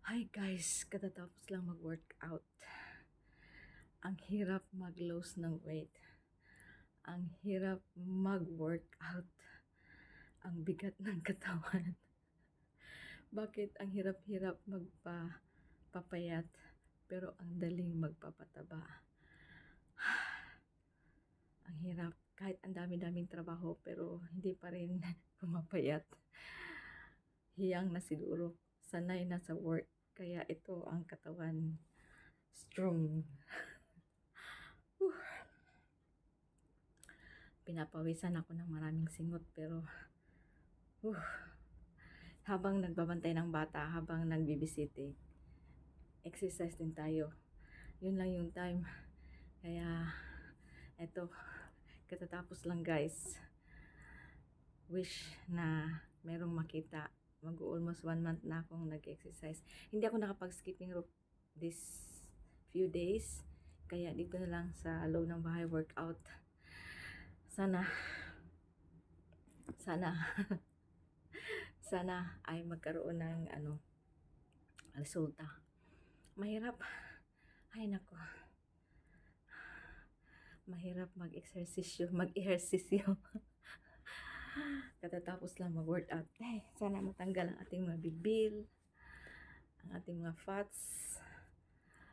Hi guys, katatapos lang mag-workout. Ang hirap mag-lose ng weight. Ang hirap mag-workout. Ang bigat ng katawan. Bakit ang hirap-hirap magpapayat pero ang daling magpapataba? Ang hirap. Kahit ang dami-daming trabaho pero hindi pa rin pumapayat. Hiyang na siguro. Sanay na sa work. Kaya ito ang katawan. Strong. Pinapawisan ako ng maraming singot pero habang nagbabantay ng bata, habang nagbibisite, exercise din tayo. Yun lang yung time. Kaya eto, katatapos lang guys. Wish na merong makita. Mag-almost 1 month na akong nag-exercise. Hindi ako nakapag-skipping rope this few days. Kaya dito na lang sa loob ng bahay workout. Sana sana ay magkaroon ng resulta. Mahirap. Ay nako. Mahirap mag-ehersisyo. Katatapos lang mag-workout. Sana matanggal ang ating mga bilbil, ang ating mga fats.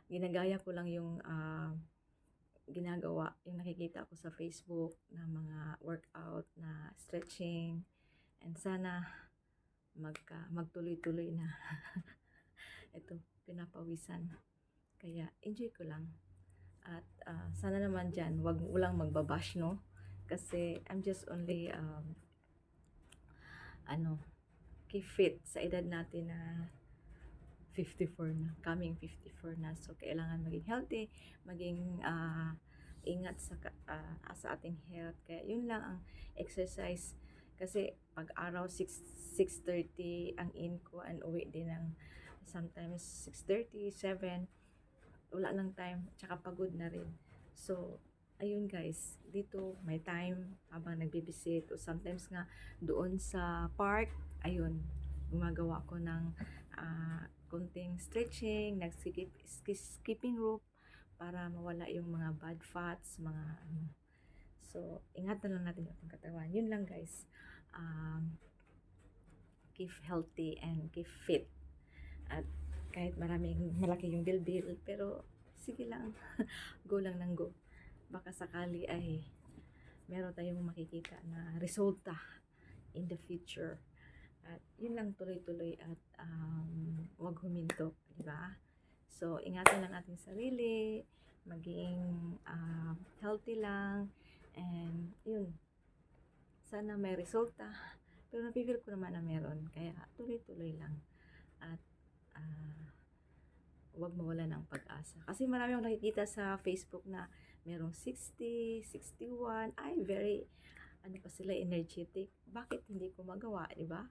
Ginagaya ko lang yung ginagawa, yung nakikita ko sa Facebook na mga workout, na stretching. And sana magtuloy-tuloy na. Ito, pinapawisan. Kaya enjoy ko lang. At sana naman dyan, walang magbabash, no? Kasi I'm just only keep fit sa edad natin na 54 na, coming 54 na. So kailangan maging healthy, maging ingat sa ating health. Kaya yun lang ang exercise. Kasi pag araw 6:30 ang in ko, and uwi din ng sometimes 6:30, 7. Wala lang time, tsaka pagod na rin. So ayun guys, dito may time habang nagbibisit, o sometimes nga doon sa park, ayun, gumagawa ko ng konting stretching, skipping rope para mawala yung mga bad fats, mga ano. So ingatan lang natin yung ating katawan. Yun lang guys. Keep healthy and keep fit. At kahit malaki yung bilbil, pero sige lang. Go lang ng go. Baka sakali ay meron tayong makikita na resulta in the future. At yun lang, tuloy-tuloy at wag huminto, di ba? So, ingatan lang ating sarili, maging healthy lang, and yun, sana may resulta. Pero napipil ko naman na meron, kaya tuloy-tuloy lang. At wag mawala ng pag-asa. Kasi marami akong nakikita sa Facebook na merong 60, 61, ay very, pa sila, energetic. Bakit hindi ko magawa, di ba?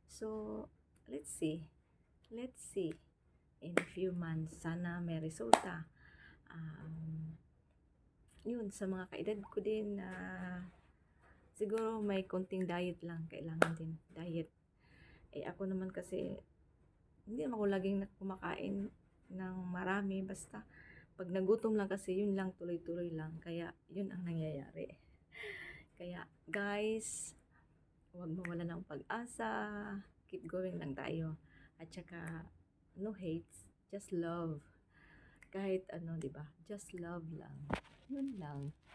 So, let's see. Let's see. In a few months, sana may resulta. Yun, sa mga kaedad ko din na siguro may konting diet lang. Kailangan din, diet. Ako naman kasi, hindi naman ako laging kumakain ng marami. Basta, pag nagutom lang kasi, yun lang, tuloy-tuloy lang. Kaya, yun ang nangyayari. Kaya, guys, huwag mawala ng pag-asa. Keep going lang tayo. At saka, no hates, just love. Kahit ano, di ba? Just love lang. Yun lang.